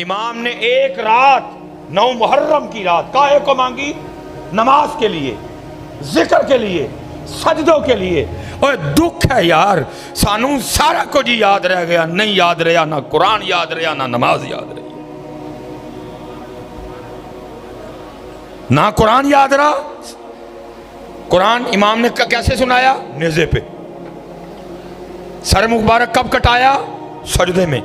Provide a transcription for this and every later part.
امام نے ایک رات 9 محرم کی رات کاہے کو مانگی؟ نماز کے لیے، ذکر کے لیے، سجدوں کے لیے۔ اور دکھ ہے یار، سانو سارا کچھ یاد رہ گیا، نہیں یاد رہا، نہ قرآن یاد رہا، نہ نماز یاد رہی، نہ قرآن یاد رہا۔ قرآن امام نے کیسے سنایا؟ نیزے پہ۔ سر مبارک کب کٹایا؟ سجدے میں۔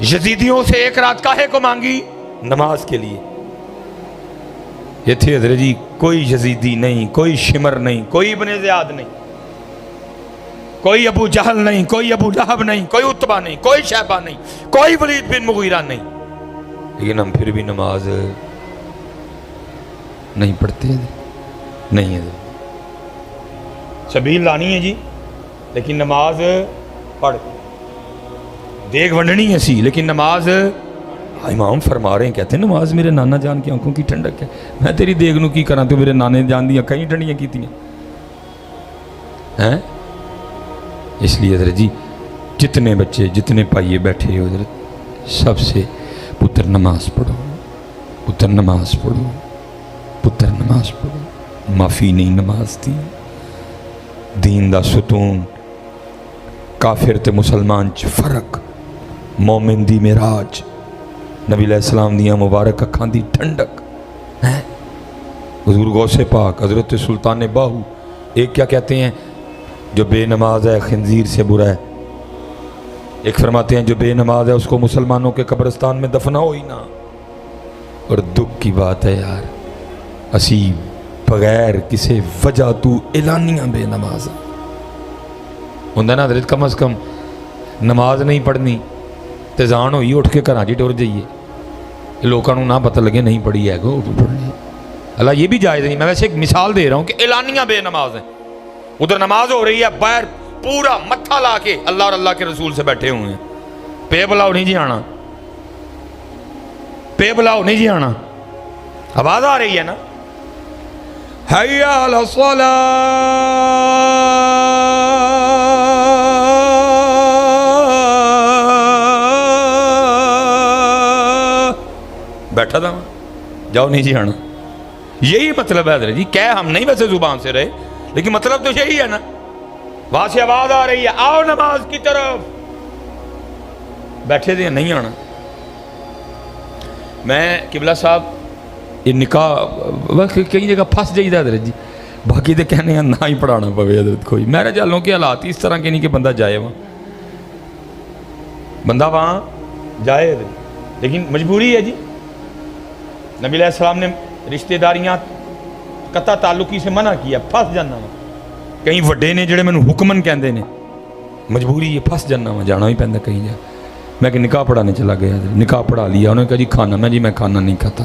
یزیدیوں سے ایک رات کاہے کو مانگی؟ نماز کے لیے۔ یہ تھے حضرت جی، کوئی یزیدی نہیں، کوئی شمر نہیں، کوئی ابن زیاد نہیں، کوئی ابو جہل نہیں، کوئی ابو لہب نہیں، کوئی عتبہ نہیں، کوئی شیبہ نہیں، کوئی ولید بن مغیرہ نہیں، لیکن ہم پھر بھی نماز نہیں پڑھتے ہیں، نہیں ہے۔ سبیل لانی ہے جی، لیکن نماز پڑھ، دیگ ونڈنی ہے سی، لیکن نماز، امام فرما رہے ہیں، کہتے ہیں نماز میرے نانا جان کی آنکھوں کی ٹھنڈک ہے۔ میں تیری دیگ نو کی کراں، تو میرے نانے جان دیا کہیں ٹھنڈیاں کیتیاں ہیں۔ اس لیے حضرت جی جتنے بچے، جتنے پائیے بیٹھے ہو حضرت، سب سے پتر نماز پڑھو، پتر نماز پڑھو، پتر نماز پڑھو۔ معافی نہیں نماز دی، دین دا ستون، کافر تے مسلمان چ فرق، مومن دی معراج، نبی علیہ السلام دیاں مبارک اکھاں دی ٹھنڈک ہے۔ حضور غوث پاک حضرت سلطان باہو ایک کیا کہتے ہیں؟ جو بے نماز ہے خنزیر سے برا ہے۔ ایک فرماتے ہیں جو بے نماز ہے اس کو مسلمانوں کے قبرستان میں دفناؤ ہی نہ۔ اور دکھ کی بات ہے یار، اسی بغیر کسی وجہ تو اعلانیہ بے نماز ہوندہ نا حضرت، کم از کم نماز نہیں پڑھنی تیزان ہوئی اٹھ کے گھراں جی ٹر جائیے، لوگوں نہ پتہ لگے نہیں پڑھی ہے گو پڑھنی۔ اللہ یہ بھی جائز نہیں، میں ویسے ایک مثال دے رہا ہوں کہ اعلانیہ بے نماز ہیں، ادھر نماز ہو رہی ہے، باہر پورا متھا لا کے اللہ اور اللہ کے رسول سے بیٹھے ہوئے ہیں، پے بلاؤ نہیں جی آنا، پے بلاؤ نہیں جی آنا، آواز آ رہی ہے نا، حی علی الصلاۃ، بیٹھا تھا جاؤ نہیں جی آنا۔ یہی مطلب ہے حضرت جی، کہہ ہم نہیں ویسے زبان سے رہے، لیکن مطلب تو یہی ہے نا، وہاں سے آواز آ رہی ہے آؤ نماز کی طرف، بیٹھے تھے نہیں آنا۔ میں قبلہ صاحب یہ نکاح کئی جگہ پھنس جائیے حضرت جی، باقی تو کہنے ہیں نہ ہی پڑھانا پوے حضرت کوئی، میرے جالوں کے حالات اس طرح کے نہیں کہ بندہ جائے وہاں، بندہ وہاں جائے حضرت، لیکن مجبوری ہے جی۔ نبی علیہ السلام نے رشتہ داریاں قطع تعلقی سے منع کیا، پھنس جانا وا، کہیں وڈے نے جڑے مینوں حکمن کہندے نے، مجبوری ہے پھنس جانا وا، جانا ہی پیندا کہیں جا۔ میں کہ نکاح پڑھانے چلا گیا، نکاح پڑھا لیا، انہوں نے کہا جی کھانا، میں جی میں کھانا نہیں کھاتا،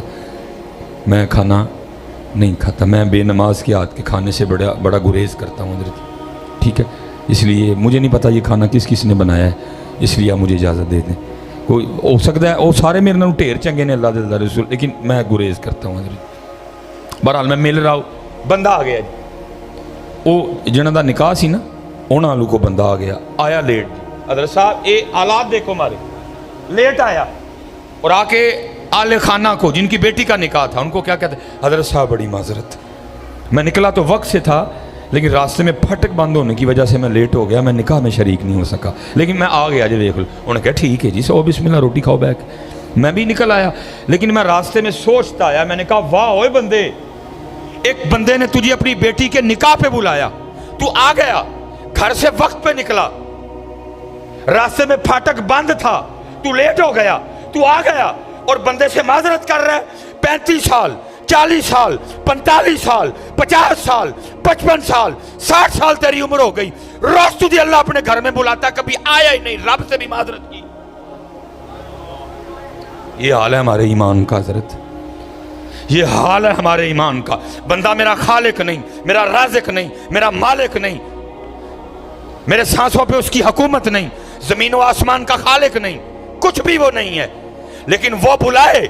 میں کھانا نہیں کھاتا، میں بے نماز کے ہاتھ کے کھانے سے بڑا گریز کرتا ہوں حضرت، ٹھیک ہے، اس لیے مجھے نہیں پتا یہ کھانا کس کس نے بنایا ہے، اس لیے آپ مجھے اجازت دے دیں۔ کوئی ہو سکتا ہے وہ سارے میرے نال ڈھیر چنگے نے اللہ دے رسول، لیکن میں گریز کرتا ہوں حضرت۔ بہرحال میں مل رہا ہوں، بندہ آ گیا جی، وہ جنہوں دا نکاح سی نا انہاں لوگ کو بندہ آ گیا، آیا لیٹ جی، حضرت صاحب اے آلات دیکھو مارے، لیٹ آیا اور آ کے آل خانہ کو جن کی بیٹی کا نکاح تھا ان کو کیا کہتے ہیں؟ حضرت صاحب بڑی معذرت، میں نکلا تو وقت سے تھا لیکن راستے میں پھٹک بند ہونے کی وجہ سے میں لیٹ ہو گیا، میں نکاح میں شریک نہیں ہو سکا، لیکن میں آ گیا جی دیکھ لو۔ انہوں نے کہا ٹھیک ہے جی، سو بسم اللہ روٹی کھاؤ بیٹھ، میں بھی نکل آیا، لیکن میں راستے میں سوچتا آیا، میں نے کہا واہ اوئے بندے، ایک بندے نے تجھے اپنی بیٹی کے نکاح پہ بلایا، تو آ گیا، گھر سے وقت پہ نکلا، راستے میں پھاٹک بند تھا، تو لیٹ ہو گیا، تو آ گیا اور بندے سے معذرت کر رہا ہے۔ 35 سال 40 سال 45 سال 50 سال 55 سال 60 سال تیری عمر ہو گئی، روز تجھے اللہ اپنے گھر میں بلاتا، کبھی آیا ہی نہیں، رب سے بھی معذرت کی۔ یہ حال ہے ہمارے ایمان کا حضرت، یہ حال ہے ہمارے ایمان کا۔ بندہ میرا خالق نہیں، میرا رازق نہیں، میرا مالک نہیں، میرے سانسوں پہ اس کی حکومت نہیں، زمین و آسمان کا خالق نہیں، کچھ بھی وہ نہیں ہے، لیکن وہ بلائے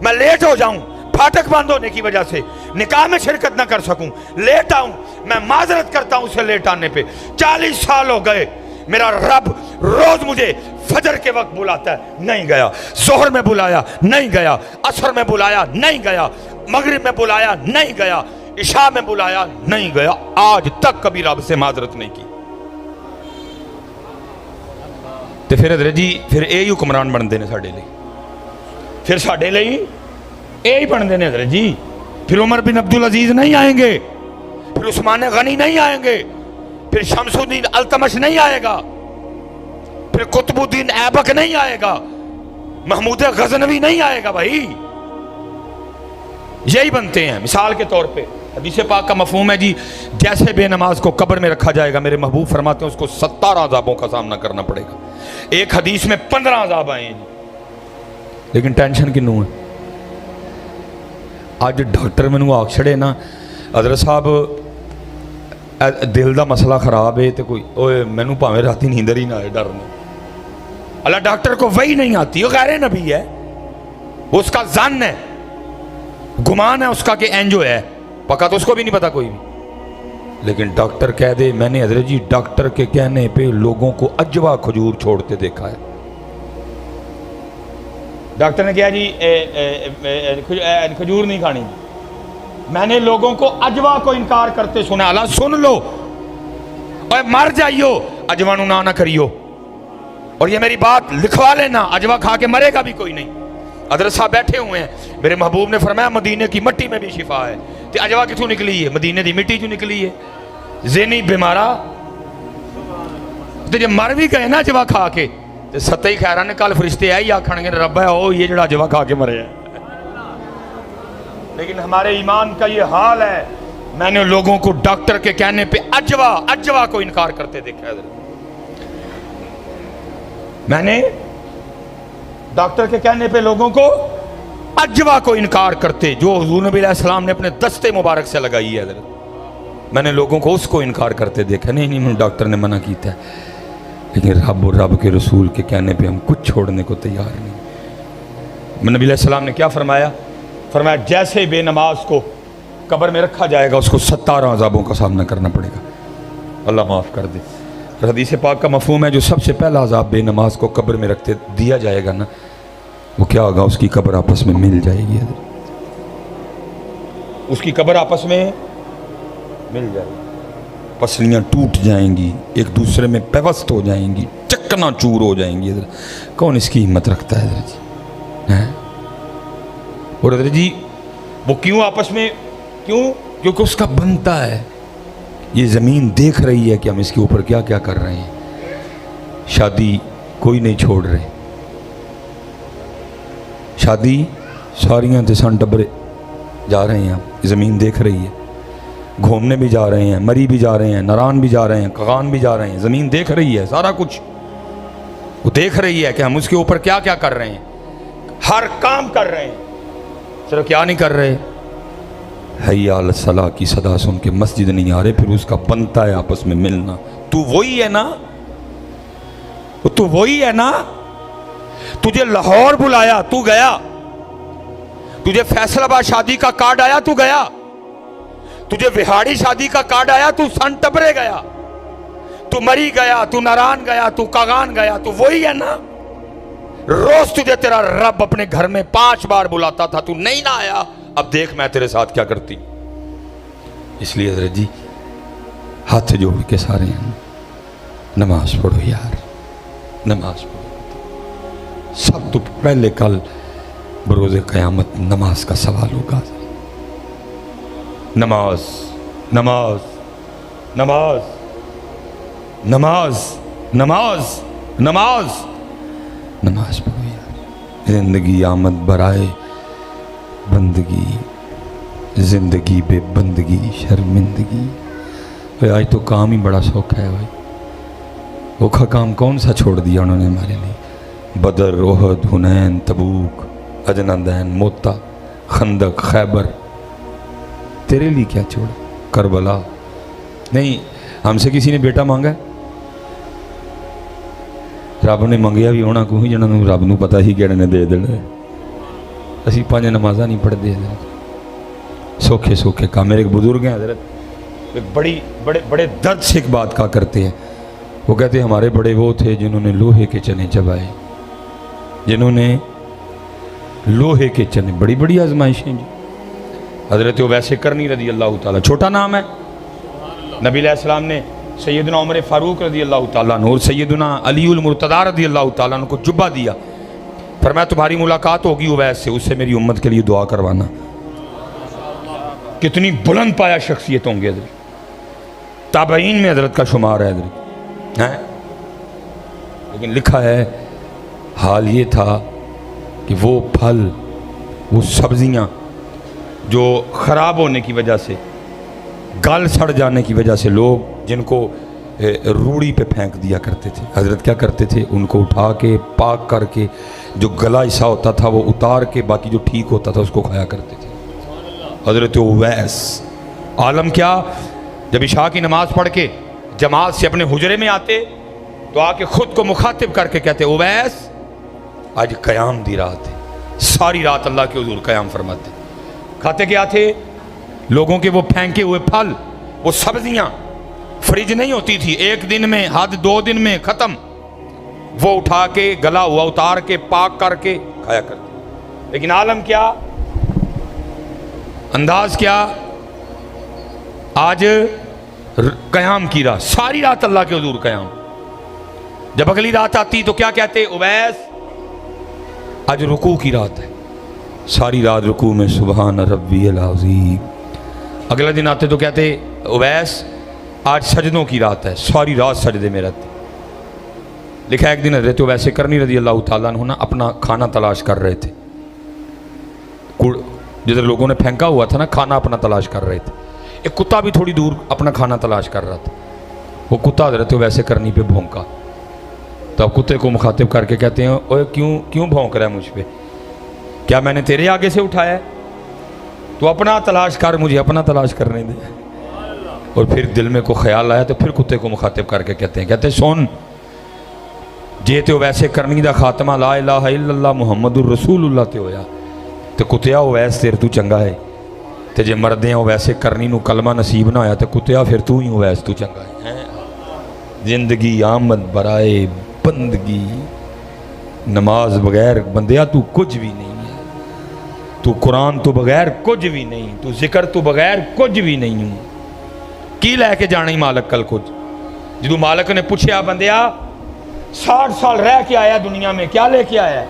میں لیٹ ہو جاؤں، پھاٹک بند ہونے کی وجہ سے نکاح میں شرکت نہ کر سکوں، لیٹ آؤں، میں معذرت کرتا ہوں اسے لیٹ آنے پہ۔ 40 سال ہو گئے، میرا رب روز مجھے فجر کے وقت بلاتا ہے نہیں گیا, ظہر میں بلایا نہیں گیا, عصر میں بلایا نہیں گیا, مغرب میں بلایا نہیں گیا, عشاء میں بلایا نہیں گیا, آج تک کبھی رب سے معذرت نہیں کی. تو پھر حضرت جی پھر یہی حکمران بنتے ہیں ساڈے لئی, پھر ساڈے لئی یہی بنتے ہیں حضرت جی. پھر عمر بن عبدالعزیز نہیں آئیں گے, پھر عثمان غنی نہیں آئیں گے, پھر شمس الدین التمش نہیں آئے گا, پھر قطب الدین ایبک نہیں آئے گا, محمود غزنوی نہیں آئے گا. بھائی یہی بنتے ہیں. مثال کے طور پہ حدیث پاک کا مفہوم ہے جی, جیسے بے نماز کو قبر میں رکھا جائے گا, میرے محبوب فرماتے ہیں اس کو 17 عذابوں کا سامنا کرنا پڑے گا. ایک حدیث میں 15 عذاب آئے ہیں جی. لیکن ٹینشن کنوں ہے. آج ڈاکٹر مینوں آکھ چھڑے نا حضرت صاحب دل دا مسئلہ خراب ہے, تو کوئی اوے مینوں پاویں راتی نیندر ہی نہ آئے, ڈر نہیں. اللہ ڈاکٹر کو وہی نہیں آتی, وہ غیر نبی ہے, وہ اس کا ظن ہے, گمان ہے اس کا کہ اینجو ہے, پکا تو اس کو بھی نہیں پتا کوئی بھی. لیکن ڈاکٹر کہہ دے, میں نے حضرت جی ڈاکٹر کے کہنے پہ لوگوں کو اجوا کھجور چھوڑتے دیکھا ہے. ڈاکٹر نے کہا جی کھجور نہیں کھانی, میں نے لوگوں کو اجوا کو انکار کرتے سنا. اللہ سن لو, اور مر جائیو اجوا نو نہ کریو, اور یہ میری بات لکھوا لینا, اجوا کھا کے مرے گا بھی کوئی نہیں. حضرت صاحب بیٹھے ہوئے ہیں, میرے محبوب نے فرمایا مدینے کی مٹی میں بھی شفا ہے. تو اجوا کتوں نکلی ہے؟ مدینے دی مٹی جو نکلی ہے. ذہنی بیمارا تو جب مر بھی گئے نا اجوا کھا کے, تو ستائی خیران نے کل فرشتے آئی آکھن گے رب ہے او یہ جڑا اجوا کھا کے مرے ہے. لیکن ہمارے ایمان کا یہ حال ہے, میں نے لوگوں کو ڈاکٹر کے کہنے پہ اجوا کو انکار کرتے دیکھا ہے. میں نے ڈاکٹر کے کہنے پہ لوگوں کو اجوا کو انکار کرتے, جو حضور نبی علیہ السلام نے اپنے دستے مبارک سے لگائی ہے حضرت, میں نے لوگوں کو اس کو انکار کرتے دیکھا. نہیں ڈاکٹر نے منع کیتا ہے, لیکن رب اور رب کے رسول کے کہنے پہ ہم کچھ چھوڑنے کو تیار نہیں. نبی علیہ السلام نے کیا فرمایا؟ فرمایا جیسے بے نماز کو قبر میں رکھا جائے گا اس کو 17 عذابوں کا سامنا کرنا پڑے گا. اللہ معاف کر دے. حدیث پاک کا مفہوم ہے جو سب سے پہلا عذاب بے نماز کو قبر میں رکھتے دیا جائے گا نا, وہ کیا ہوگا؟ اس کی قبر آپس میں مل جائے گی. اس کی قبر آپس میں مل جائے گی, پسلیاں ٹوٹ جائیں گی, ایک دوسرے میں پیوست ہو جائیں گی, چکنا چور ہو جائیں گی. کون اس کی ہمت رکھتا ہے حضرت جی؟ اور حضرت جی وہ کیوں آپس میں, کیوں؟ کیونکہ اس کا بنتا ہے. یہ زمین دیکھ رہی ہے کہ ہم اس کے اوپر کیا کیا کر رہے ہیں. شادی کوئی نہیں چھوڑ رہے, شادی ساریاں دسان ڈبرے جا رہے ہیں, زمین دیکھ رہی ہے. گھومنے بھی جا رہے ہیں, مری بھی جا رہے ہیں, نران بھی جا رہے ہیں, کغان بھی جا رہے ہیں. زمین دیکھ رہی ہے سارا کچھ, وہ دیکھ رہی ہے کہ ہم اس کے اوپر کیا کیا کر رہے ہیں. ہر کام کر رہے ہیں, صرف کیا نہیں کر رہے؟ حی علی الصلاۃ کی صدا سن کے مسجد نہیں آ رہے. پھر اس کا بنتا ہے آپس میں ملنا. تو وہی ہے نا, تو وہی ہے نا. تجھے لاہور بلایا تو گیا, تجھے فیصل آباد شادی کا کارڈ آیا تو گیا, تجھے وہاڑی شادی کا کارڈ آیا تو سن ٹبرے گیا, تو مری گیا, تو ناران گیا, تو کاغان گیا. تو وہی ہے نا. روز تجھے تیرا رب اپنے گھر میں 5 بار بلاتا تھا, تو نہیں نہ آیا. اب دیکھ میں تیرے ساتھ کیا کرتی. اس لیے حضرت جی ہاتھ جوڑ کے سارے ہیں, نماز پڑھو یار, نماز پڑھو. سب تو پہلے کل بروز قیامت نماز کا سوال ہوگا. نماز نماز نماز نماز نماز نماز نماز پڑھو یار. زندگی آمد برائے بندگی, زندگی بے بندگی شرمندگی. آج تو کام ہی بڑا سوکھا ہے بھائی. اوکھا کام کون سا چھوڑ دیا انہوں نے ہمارے لیے؟ بدر, احد, حنین, تبوک, اجنادین, موتا, خندق, خیبر. تیرے لیے کیا چھوڑا؟ کربلا. نہیں, ہم سے کسی نے بیٹا مانگا ہے؟ رب نے منگیا بھی ہونا کوئی جنہوں رب نو پتا ہی کہڑے نے دے دینا ہے. اسی 5 نمازاں نہیں پڑھتے حضرت. سوکھے سوکھے کام. میرے ایک بزرگ ہیں حضرت, بڑے درد سے ایک بات کہا کرتے ہیں, وہ کہتے ہمارے بڑے وہ تھے جنہوں نے لوہے کے چنے چبائے، جنہوں نے لوہے کے چنے، بڑی بڑی آزمائشیں جی۔ حضرت اویس کرنی رضی اللہ تعالیٰ، چھوٹا نام ہے، نبی علیہ السلام نے سیدنا عمر فاروق رضی اللہ تعالیٰ عنہ اور سیدنا علی المرتضیٰ رضی اللہ تعالیٰ عنہ کو جبہ دیا، فرمایا تمہاری ملاقات ہوگی اویس سے، اس سے میری امت کے لیے دعا کروانا۔ کتنی بلند پایا شخصیت ہوں گے حضرت، تابعین میں حضرت کا شمار ہے حضرت، لیکن لکھا ہے حال یہ تھا کہ وہ پھل، وہ سبزیاں جو خراب ہونے کی وجہ سے، گل سڑ جانے کی وجہ سے لوگ جن کو روڑی پہ پھینک دیا کرتے تھے، حضرت کیا کرتے تھے؟ ان کو اٹھا کے پاک کر کے جو گلا حصہ ہوتا تھا وہ اتار کے باقی جو ٹھیک ہوتا تھا اس کو کھایا کرتے تھے۔ حضرت اویس عالم کیا، جب عشاء کی نماز پڑھ کے جماعت سے اپنے حجرے میں آتے تو آ کے خود کو مخاطب کر کے کہتے اویس آج قیام دی رات ہے، ساری رات اللہ کے حضور قیام فرماتے۔ کھاتے کیا تھے؟ لوگوں کے وہ پھینکے ہوئے پھل، وہ سبزیاں، فریج نہیں ہوتی تھی، ایک دن میں حد 2 دن میں ختم، وہ اٹھا کے گلا ہوا اتار کے پاک کر کے کھایا کرتے۔ لیکن عالم کیا، انداز کیا، آج قیام کی رات، ساری رات اللہ کے حضور قیام۔ جب اگلی رات آتی تو کیا کہتے؟ اویس آج رکوع کی رات ہے، ساری رات رکوع میں سبحان ربی العظیم۔ اگلا دن آتے تو کہتے اویس آج سجدوں کی رات ہے، ساری رات سجدے میں رہتے۔ لکھا ہے ایک دن حضرت اویس کرنی رضی اللہ تعالیٰ عنہ اپنا کھانا تلاش کر رہے تھے، جدھر لوگوں نے پھینکا ہوا تھا نا کھانا اپنا تلاش کر رہے تھے، ایک کتا بھی تھوڑی دور اپنا کھانا تلاش کر رہا تھا، وہ کتا حضرت اویس کرنی پہ بھونکا، تو اب کتے کو مخاطب کر کے کہتے ہیں اوے کیوں بھونک رہا ہے مجھ پہ؟ کیا میں نے تیرے آگے سے اٹھایا ہے؟ تو اپنا تلاش کر، مجھے اپنا تلاش کرنے دے۔ اور پھر دل میں کو خیال آیا تو پھر کتے کو مخاطب کر کے کہتے ہیں سن جے تے اویس کرنی دا خاتمہ لا الہ الا اللہ محمد الرسول اللہ تے ہویا تے کتیا اویس تیر تو چنگا ہے، تے جے مردیں اویس کرنی نو کلمہ نصیب نہ ہویا تے کتیا پھر تو ہی اویس تو چنگا ہے۔ زندگی آمد برائے بندگی، نماز بغیر بندیا تو کچھ بھی نہیں ہے، تو قرآن تو بغیر کچھ بھی نہیں، تو ذکر تو بغیر کچھ بھی نہیں ہوں۔ کی لے کے جانا ہی مالک کل کچھ؟ جدو مالک نے پوچھیا بندیا 60 سال رہ کے آیا دنیا میں، کیا لے کے آیا ہے؟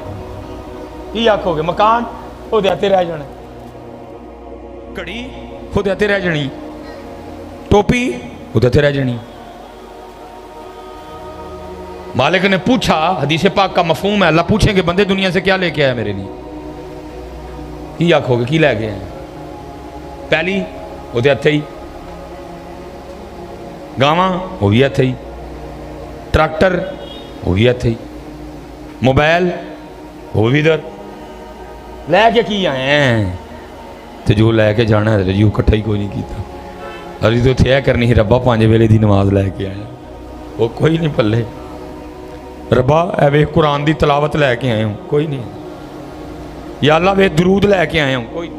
کی آکھو گے؟ مکان وہ دیتے رہ جانے، کڑی وہ دیتے رہ جانی، ٹوپی وہ دیتے رہ جانی۔ مالک نے پوچھا، حدیث پاک کا مفہوم ہے، اللہ پوچھیں گے بندے دنیا سے کیا لے کے آیا میرے لیے؟ کی آکھو گے؟ کی لے گئے ہیں؟ پہلی وہ دیتے ہی، گاواں وہ بھی اتھے ہی، ٹریکٹر وہ بھی اتھے ہی، موبائل وہ بھی ادھر لے کے کی آئے ہیں، تو جو لے کے جانا ہے جی وہ کٹھا ہی کوئی نہیں کیتا۔ ابھی تو تھے کرنی ربا 5 ویلے دی نماز لے کے آیا، وہ کوئی نہیں پلے، ربا اے وے قرآن دی تلاوت لے کے آئے ہوں، کوئی نہیں، یا اللہ وے درود لے کے آئے ہوں، کوئی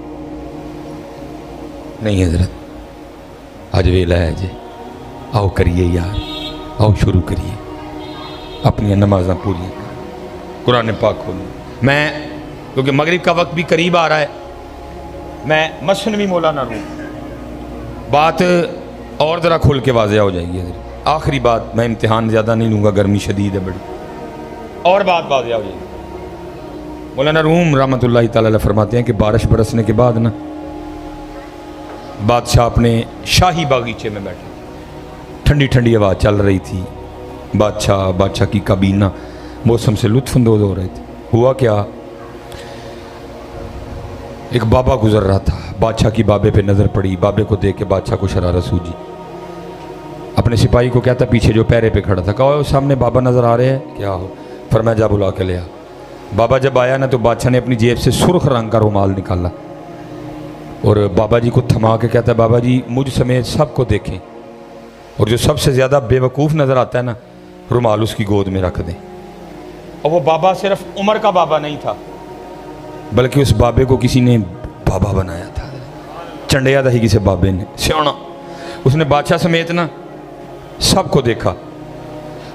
نہیں۔ حضرت آج ویلا ہے جی، آؤ کریے یار، آؤ شروع کریے اپنی نمازاں پوری، قرآن پاک کھولیں۔ میں کیونکہ مغرب کا وقت بھی قریب آ رہا ہے، میں مثنوی مولانا روم بات اور ذرا کھول کے واضح ہو جائے گی۔ آخری بات، میں امتحان زیادہ نہیں لوں گا، گرمی شدید ہے بڑی، اور بات واضح ہو جائے گی۔ مولانا روم رحمۃ اللہ تعالی علیہ فرماتے ہیں کہ بارش برسنے کے بعد نا بادشاہ اپنے شاہی باغیچے میں بیٹھے، ٹھنڈی ٹھنڈی ہوا چل رہی تھی، بادشاہ کی کابینہ موسم سے لطف اندوز ہو رہے تھے۔ ہوا کیا، ایک بابا گزر رہا تھا، بادشاہ کی بابے پہ نظر پڑی، بابے کو دیکھ کے بادشاہ کو شرارت سوجی، اپنے سپاہی کو کہتا پیچھے جو پیرے پہ کھڑا تھا، کہا سامنے بابا نظر آ رہے ہیں کیا ہو؟ فرمایا جا بلا کے لیا۔ بابا جب آیا نا تو بادشاہ نے اپنی جیب سے سرخ رنگ کا رومال نکالا اور بابا جی کو تھما کے کہتا ہے بابا جی مجھ سمیت سب کو دیکھیں، اور جو سب سے زیادہ بے وقوف نظر آتا ہے نا رومال اس کی گود میں رکھ دیں۔ اور وہ بابا صرف عمر کا بابا نہیں تھا، بلکہ اس بابے کو کسی نے بابا بنایا تھا، چنڈیا تھا ہی کسی بابے نے، سیانا۔ اس نے بادشاہ سمیت نا سب کو دیکھا،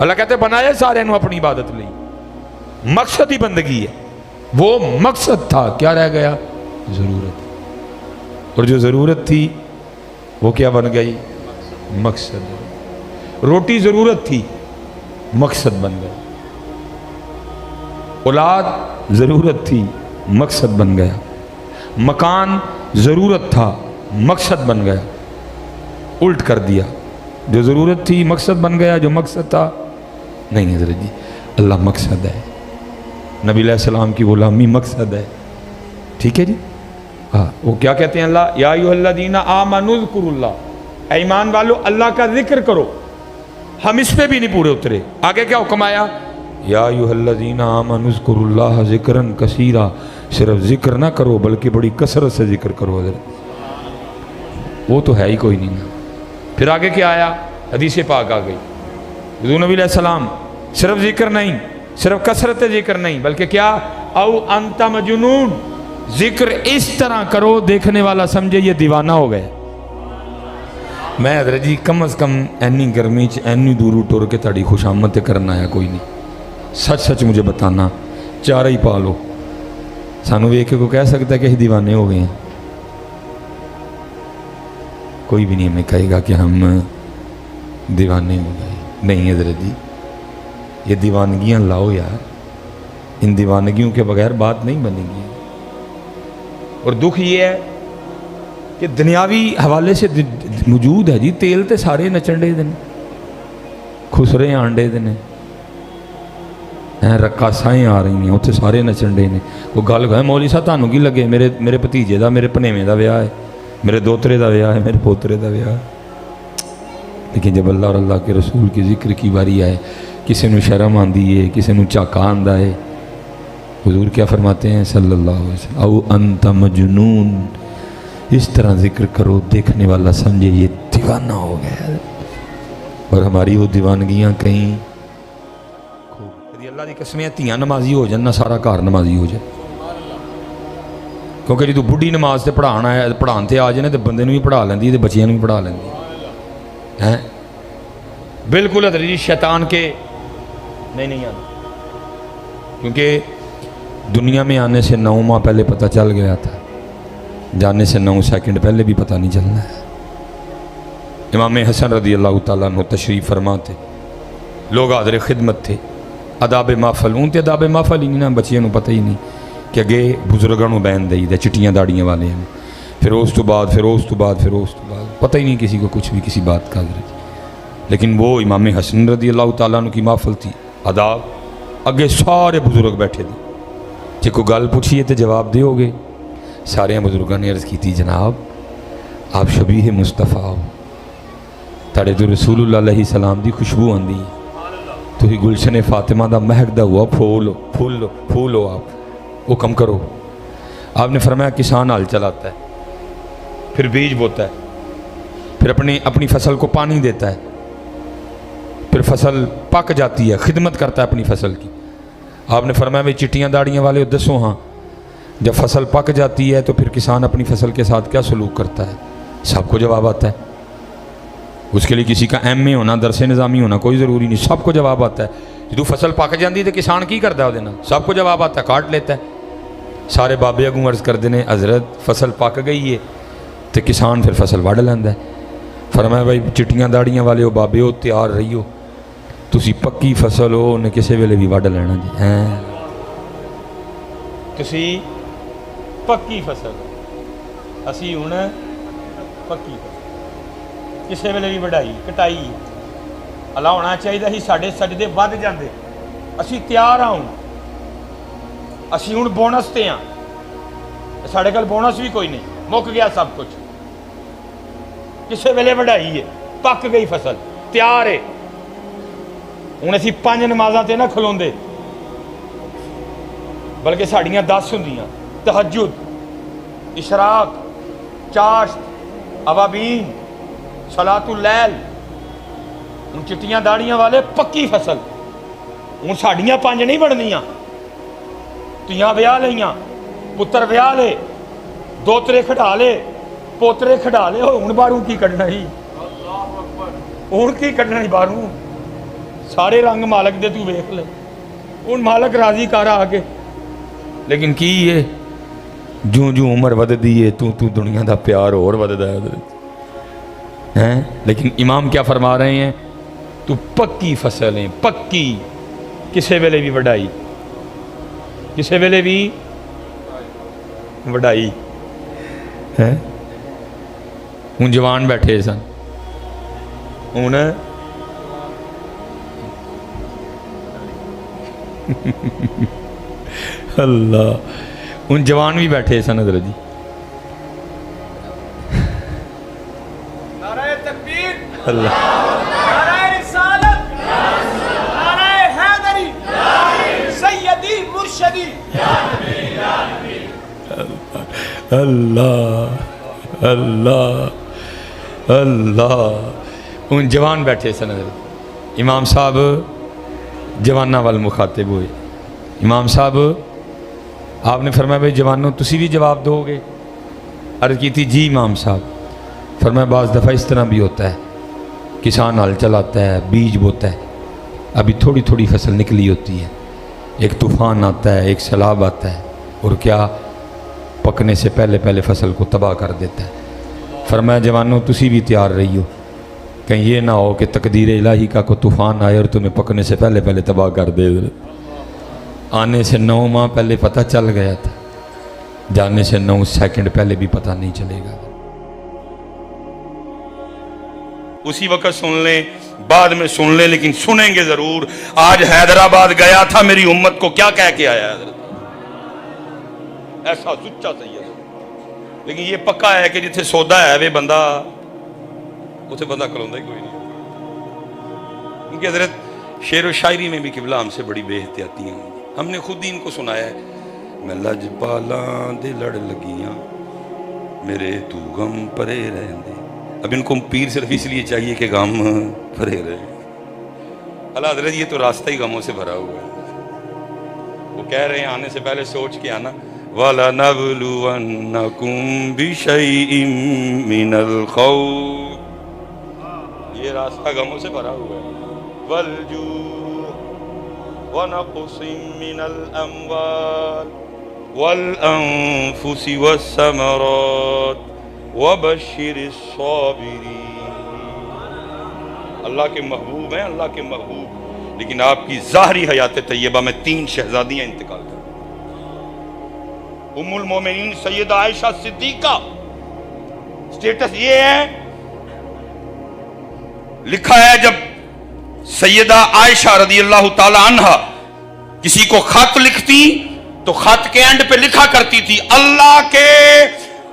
اللہ کہتے بنایا سارے نو اپنی عبادت لئی، مقصد ہی بندگی ہے، وہ مقصد تھا، کیا رہ گیا؟ ضرورت، اور جو ضرورت تھی وہ کیا بن گئی؟ مقصد۔ روٹی ضرورت تھی، مقصد بن گیا، اولاد ضرورت تھی، مقصد بن گیا، مکان ضرورت تھا، مقصد بن گیا، الٹ کر دیا، جو ضرورت تھی مقصد بن گیا، جو مقصد تھا نہیں حضرت جی، اللہ مقصد ہے، نبی علیہ السلام کی غلامی مقصد ہے، ٹھیک ہے جی؟ ہاں، وہ کیا کہتے ہیں اللہ؟ یا ایھا الذین آمنوا اذکروا اللہ، اے ایمان والو اللہ کا ذکر کرو۔ ہم اس پہ بھی نہیں پورے اترے، آگے کیا حکم آیا؟ یا ایھا الذین آمنوا اذکروا اللہ ذکرا کثیرا، صرف ذکر نہ کرو بلکہ بڑی کثرت سے ذکر کرو حضرت، وہ تو ہے ہی کوئی نہیں۔ پھر آگے کیا آیا؟ حدیث پاک آ گئی، حضور نبی علیہ السلام صرف ذکر نہیں، صرف کثرت ذکر نہیں، بلکہ کیا؟ او انت مجنون، ذکر اس طرح کرو دیکھنے والا سمجھے یہ دیوانہ ہو گئے۔ میں حضرت جی کم از کم اینی گرمی اینی دورو ٹور کے تاڑی خوش آمد کرنا آیا کوئی نہیں، سچ سچ مجھے بتانا، چارہ ہی پالو، سانو ویکھ کے کو کہہ سکتا ہے کہ ہی دیوانے ہو گئے ہیں؟ کوئی بھی نہیں ہمیں کہے گا کہ ہم دیوانے ہو گئے، نہیں حضرت جی، یہ دیوانگیاں لاؤ یار، ان دیوانگیوں کے بغیر بات نہیں بنے گی۔ اور دکھ یہ ہے کہ دنیاوی حوالے سے موجود ہے جی، تیل تے سارے نچنڈے دن، خسرے آنڈے دن، رقاصائیں آ رہی ہیں اتنے سارے نچنڈے نے، وہ گل کہ مولوی صاحب تانوں کی لگے؟ میرے بھتیجے دا، میرے پنیویں دا ویاہ ہے، میرے دوترے دا ویاہ ہے، میرے پوترے دا ویاہ ہے۔ لیکن جب اللہ اور اللہ کے رسول کی ذکر کی باری آئے، کسی نو شرم آندی ہے، کسی نو چاکا آندا ہے، حضور کیا فرماتے ہیں صلی اللہ علیہ وسلم؟ او انت مجنون، اس طرح ذکر کرو دیکھنے والا سمجھے یہ دیوانہ ہو گیا۔ اور ہماری وہ دیوانگیاں کہیں اللہ دی قسمیں تیاں نمازی ہو جائیں نہ سارا گھر نمازی ہو جائے، کیونکہ جدو بڑھی نماز تے پڑھانا ہے، پڑھان تے آ جائے تے بندے نو بھی پڑھا لیندی تے بچیاں نو بھی پڑھا لیندی ہیں۔ بالکل حضرت جی شیطان کے نہیں آنا، کیونکہ دنیا میں آنے سے 9 ماہ پہلے پتہ چل گیا تھا، جانے سے 9 سیکنڈ پہلے بھی پتہ نہیں چلنا ہے۔ امام حسن رضی اللہ تعالیٰ عنہ تشریف فرما تھے، لوگ حاضر خدمت تھے، آداب محفل ہوں تے آداب محفل ہی نہیں نا، بچیاں نو پتہ ہی نہیں کہ اگے بزرگاں نو بین دئی دے چٹیاں داڑیاں والے ہیں، پھر اس تو بعد پتہ ہی نہیں کسی کو کچھ بھی کسی بات کا حضرت۔ لیکن وہ امام حسن رضی اللہ تعالیٰ عنہ کی محفل تھی، آداب، اگے سارے بزرگ بیٹھے تھے، جے کو گل پوچھیے تو جواب دے ہوگے۔ سارے بزرگاں نے عرض کی تھی جناب آپ شبیہ مصطفیٰ ہو، تاڑے تو رسول اللہ علیہ السلام دی خوشبو آندی ہے، تو ہی گلشن فاطمہ دا مہک دا ہوا پھول ہو، آپ حکم کرو۔ آپ نے فرمایا کسان ہل چلاتا ہے، پھر بیج بوتا ہے، پھر اپنی فصل کو پانی دیتا ہے، پھر فصل پک جاتی ہے، خدمت کرتا ہے اپنی فصل کی۔ آپ نے فرمایا بھی چٹیاں داڑیاں والے دسو ہاں، جب فصل پک جاتی ہے تو پھر کسان اپنی فصل کے ساتھ کیا سلوک کرتا ہے؟ سب کو جواب آتا ہے، اس کے لیے کسی کا ایم اے ہونا، درس نظامی ہونا کوئی ضروری نہیں، سب کو جواب آتا ہے۔ جدو فصل پک جاتی تو کسان کی کرتا ہے؟ وہ سب کو جواب آتا ہے، کاٹ لیتا ہے۔ سارے بابے اگوں عرض کر دینے حضرت فصل پک گئی ہے تو کسان پھر فصل وڈ لینا ہے۔ فرمایا بھائی چٹیاں داڑیاں والے ہو بابے ہو، تیار رہی ہو، تسی پکی فصل ہو، انہیں کسی ویلے بھی وڈ لینا جی، تسی پکی فصل اسی ہوں پکی فصل، کسی ویلے بھی وڈائی کٹائی اللہ ہونا چاہیے ہی، ساڈے سجدے ود جاندے، اسی تیار ہوں، اسی ہوں بونس تے ہاں، ساڈے کول بونس بھی کوئی نہیں، مک گیا سب کچھ، کسی ویلے وڈائی ہے، پک گئی فصل تیار ہے، ہوں اسی 5 نمازاں تے نہ کھلوندے، بلکہ ساڑیاں 10 ہوندیاں، تہجد، اشراق، چاشت، اوابین، صلاۃ اللیل، ہوں چٹیاں داڑیاں والے پکی فصل، ہوں ساڑیاں 5 نہیں بڑھنیاں، تیاں ویاہ لئیاں، پتر ویاہ لے، دوترے کھڑا لے، پوترے کھڑا لے، ہوں باروں کی کڈنا ہی، ہوں کی کڈنا ہی باروں، سارے رنگ مالک دے تو ویکھ لے ہن مالک راضی کر آ کے لیکن کی ہے جوں جوں عمر وددی ہے تو دنیا دا پیار اور وددا ہے ہیں لیکن امام کیا فرما رہے ہیں تو پکی فصل ہیں پکی کسے ویلے بھی وڈائی کسے ویلے بھی وڈائی ہے ہوں جوان بیٹھے سن ہوں اللہ ہوں جوان بھی بیٹھے سن حضرت جی نعرہ تکبیر اللہ نعرہ رسالت نعرہ حیدری سیدی مرشدی اللہ اللہ اللہ ان جوان بیٹھے سن حضرت امام صاحب جوانہ وال مخاطب ہوئے امام صاحب آپ نے فرمایا بھائی جوانوں تسی بھی جواب دو گے عرض کی تھی جی امام صاحب فرمایا بعض دفعہ اس طرح بھی ہوتا ہے کسان ہل چلاتا ہے بیج بوتا ہے ابھی تھوڑی تھوڑی فصل نکلی ہوتی ہے ایک طوفان آتا ہے ایک سیلاب آتا ہے اور کیا پکنے سے پہلے پہلے فصل کو تباہ کر دیتا ہے فرمایا جوانوں تسی بھی تیار رہی ہو کہیں یہ نہ ہو کہ تقدیر الہی کا کوئی طوفان آئے اور تمہیں پکنے سے پہلے پہلے تباہ کر دے آنے سے 9 ماہ پہلے پتہ چل گیا تھا جانے سے 9 سیکنڈ پہلے بھی پتہ نہیں چلے گا اسی وقت سن لیں بعد میں سن لیں لیکن سنیں گے ضرور آج حیدرآباد گیا تھا میری امت کو کیا کہہ کے آیا حضرت ایسا سچا سید لیکن یہ پکا ہے کہ جتھے سودا ہے وہ بندہ اسے بندہ کلوندا ہی کوئی نہیں کیونکہ حضرت شعر و شاعری میں بھی قبلہ ہم سے بڑی بے احتیاطیاں ہیں ہم نے خود ہی ان کو سنایا ہے میں لجپالاں دے لڑ لگیاں میرے تو غم پرے رہندے اب ان کو پیر صرف اس لیے چاہیے کہ غم پرے رہے اللہ حضرت یہ تو راستہ ہی غموں سے بھرا ہوا ہے وہ کہہ رہے ہیں آنے سے پہلے سوچ کے آنا وَلَنَبْلُوَنَّكُمْ بِشَيْءٍ مِّنَ الْخَوْفِ یہ راستہ غموں سے بھرا ہوا ہے وَالْجُوعِ وَنَقْصٍ مِّنَ الْأَمْوَالِ وَالْأَنفُسِ وَالثَّمَرَاتِ وَبَشِّرِ الصَّابِرِينَ اللہ کے محبوب ہیں اللہ کے محبوب لیکن آپ کی ظاہری حیات طیبہ میں 3 شہزادیاں انتقال کر ام المومنین سیدہ عائشہ صدیقہ سٹیٹس یہ ہے لکھا ہے جب سیدہ عائشہ رضی اللہ تعالی عنہ کسی کو خط لکھتی تو خط کے اینڈ پہ لکھا کرتی تھی اللہ کے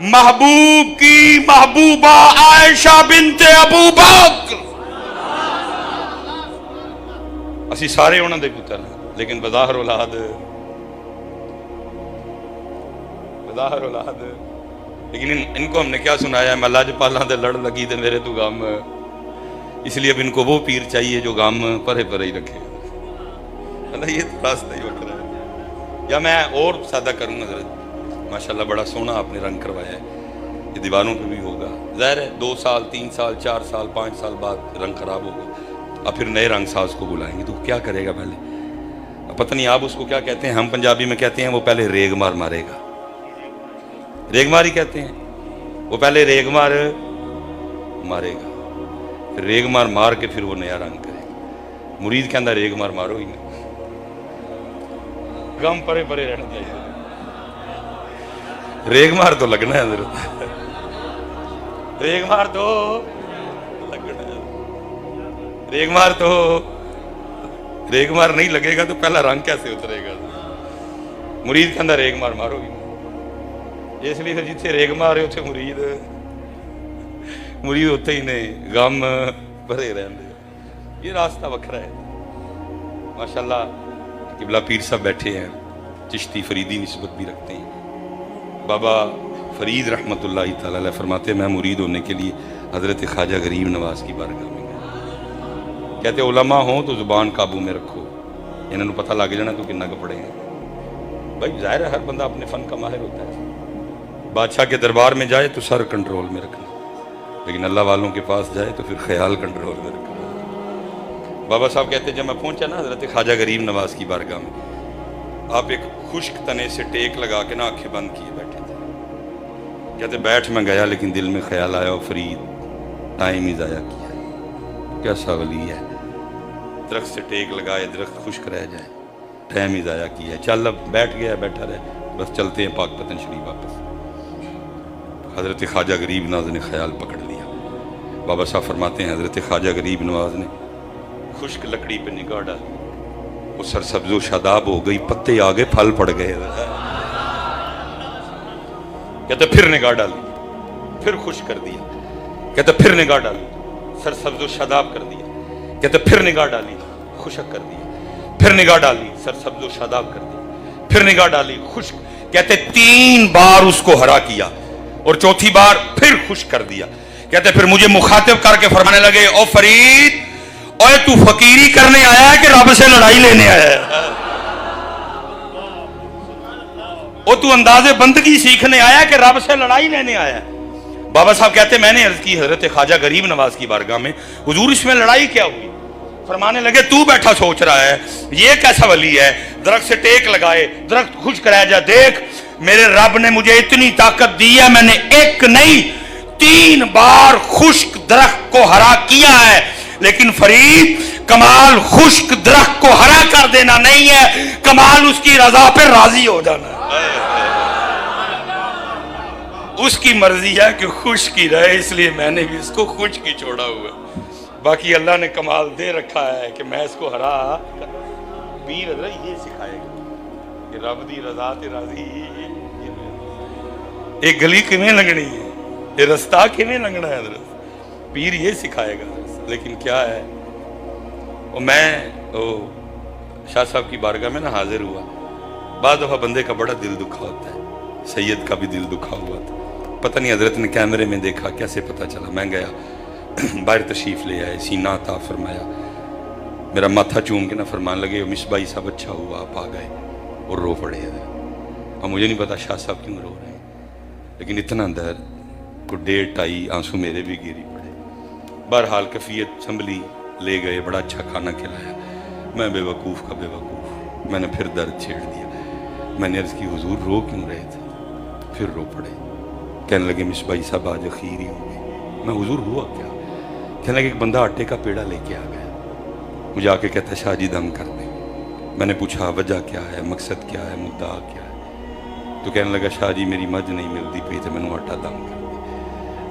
محبوب کی محبوبہ عائشہ بنت ابو بکر اسی سارے انہوں دے پتر لیکن بظاہر اولاد لیکن ان کو ہم نے کیا سنایا ہے میں لاجپالاں دے لڑ لگی تے میرے تو غم اس لیے اب ان کو وہ پیر چاہیے جو غم پرے پرے ہی رکھے اللہ یہ تو راستہ ہی وکر ہے یا میں اور سادہ کروں گا حضرت ماشاءاللہ بڑا سونا آپ نے رنگ کروایا ہے یہ دیواروں پہ بھی ہوگا ظاہر ہے 2 سال 3 سال 4 سال 5 سال بعد رنگ خراب ہوگا اب پھر نئے رنگ ساز کو بلائیں گے تو کیا کرے گا پہلے پتہ نہیں آپ اس کو کیا کہتے ہیں ہم پنجابی میں کہتے ہیں وہ پہلے ریگ مار مارے گا ریگ مار ہی کہتے ہیں وہ پہلے ریگ مار مارے گا پھر ریگ مار مار کے پھر وہ نیا رنگ کرے گا مرید کہندہ ریگ مار مارو ہی نہیں غم پرے پرے رہنا چاہیے ریگ مار تو لگنا ہے حضرت ریگ مار تو لگنا ہے ریگ مار نہیں لگے گا تو پہلا رنگ کیسے اترے گا مرید کے اندر ریگ مار مارو گی اس لیے پھر جتنے ریگ مارے اتنے مرید ہوتے ہی نہیں غم بھرے رہتے یہ راستہ وکھرا ہے ماشاءاللہ قبلہ پیر صاحب بیٹھے ہیں چشتی فریدی نسبت بھی رکھتے ہیں بابا فرید رحمت اللہ تعالی علیہ فرماتے ہیں میں مرید ہونے کے لیے حضرت خواجہ غریب نواز کی بارگاہ میں گیا کہتے علماء ہوں تو زبان قابو میں رکھو انہوں نے پتہ لگ جانا تو کنا کا پڑے گا بھائی ظاہر ہے ہر بندہ اپنے فن کا ماہر ہوتا ہے بادشاہ کے دربار میں جائے تو سر کنٹرول میں رکھنا لیکن اللہ والوں کے پاس جائے تو پھر خیال کنٹرول میں رکھنا بابا صاحب کہتے جب میں پہنچا نا حضرت خواجہ غریب نواز کی بارگاہ میں، آپ ایک خشک تنے سے ٹیک لگا کے نا آنکھیں بند کیے بیٹھے تھے. کہتے بیٹھ میں گیا لیکن دل میں خیال آیا فرید ٹائم ہی ضائع کیا، کیسا ولی ہے، درخت سے ٹیک لگائے درخت خشک رہ جائے، ٹائم ہی ضائع کیا ہے. چل اب بیٹھ گیا بیٹھا رہے، بس چلتے ہیں پاک پتن شریف واپس. حضرت خواجہ غریب نواز نے خیال پکڑ لیا. بابا صاحب فرماتے ہیں حضرت خواجہ غریب نواز نے خشک لکڑی پہ نگاہ ڈالی، وہ سرسبز و شاداب ہو گئی، پتے آگے پھل پڑ گئے. کہتے پھر نگاہ ڈالی، پھر خشک کر دیا. کہتے پھر نگاہ ڈالی، سرسبز و شاداب کر دیا. کہتے پھر نگاہ ڈالی، خشک کر دیا. پھر نگاہ ڈالی، سرسبز و شاداب کر دیا. پھر نگاہ ڈالی، خشک. کہتے 3 بار اس کو ہرا کیا اور چوتھی بار پھر خشک کر دیا. کہتے پھر مجھے مخاطب کر کے فرمانے لگے او فرید، اوے تو فقیری کرنے آیا ہے کہ رب سے لڑائی لینے آیا ہے؟ او تو انداز بندگی سیکھنے آیا ہے کہ رب سے لڑائی لینے آیا ہے؟ بابا صاحب کہتے میں نے عرض کی حضرت خواجہ غریب نواز کی بارگاہ میں، حضور اس میں لڑائی کیا ہوئی؟ فرمانے لگے تو بیٹھا سوچ رہا ہے یہ کیسا ولی ہے، درخت سے ٹیک لگائے درخت خشک رہ جا. دیکھ میرے رب نے مجھے اتنی طاقت دی ہے، میں نے ایک نہیں 3 بار خشک درخت کو ہرا کیا ہے. لیکن فرید کمال خشک درخت کو ہرا کر دینا نہیں ہے، کمال اس کی رضا پہ راضی ہو جانا ہے. اس کی مرضی ہے کہ خشک ہی رہے، اس لیے میں نے بھی اس کو خشک ہی چھوڑا ہوا. باقی اللہ نے کمال دے رکھا ہے کہ میں اس کو ہرا. پیر حضرت یہ سکھائے گا کہ رب دی رضا تے راضی. ایک گلی کیویں لنگنی ہے، یہ رستہ کیویں لنگنا ہے حضرت، پیر یہ سکھائے گا. لیکن کیا ہے میں شاہ صاحب کی بارگاہ میں نا حاضر ہوا. بعض دفعہ بندے کا بڑا دل دکھا ہوتا ہے، سید کا بھی دل دکھا ہوا تھا. پتہ نہیں حضرت نے کیمرے میں دیکھا کیسے پتہ چلا. میں گیا باہر تشریف لے آئے، سینہ عطا فرمایا، میرا ماتھا چوم کے نہ فرمان لگے مصباحی صاحب اچھا ہوا آپ آ گئے، اور رو پڑے حضرت. اور مجھے نہیں پتا شاہ صاحب کیوں رو رہے ہیں، لیکن اتنا درد کو 1.5 آنسو میرے بھی گری پڑے. بہرحال کفیت سنبھلی، لے گئے، بڑا اچھا کھانا کھلایا. میں بے وقوف کا بے وقوف، میں نے پھر درد چھیڑ دیا. میں نے عرض کی حضور رو کیوں رہے تھے؟ پھر رو پڑے. کہنے لگے مصباحی صاحب آج اخیر ہی ہو گئی. میں حضور ہوا کیا؟ کہنے لگے ایک بندہ آٹے کا پیڑا لے کے آ گیا، مجھے آ کے کہتا شاہ جی دم کر دیں. میں نے پوچھا وجہ کیا ہے، مقصد کیا ہے، مدعا کیا ہے؟ تو کہنے لگا شاہ جی میری مجھ نہیں ملتی پئی تو میں نے آٹا دم کر دی.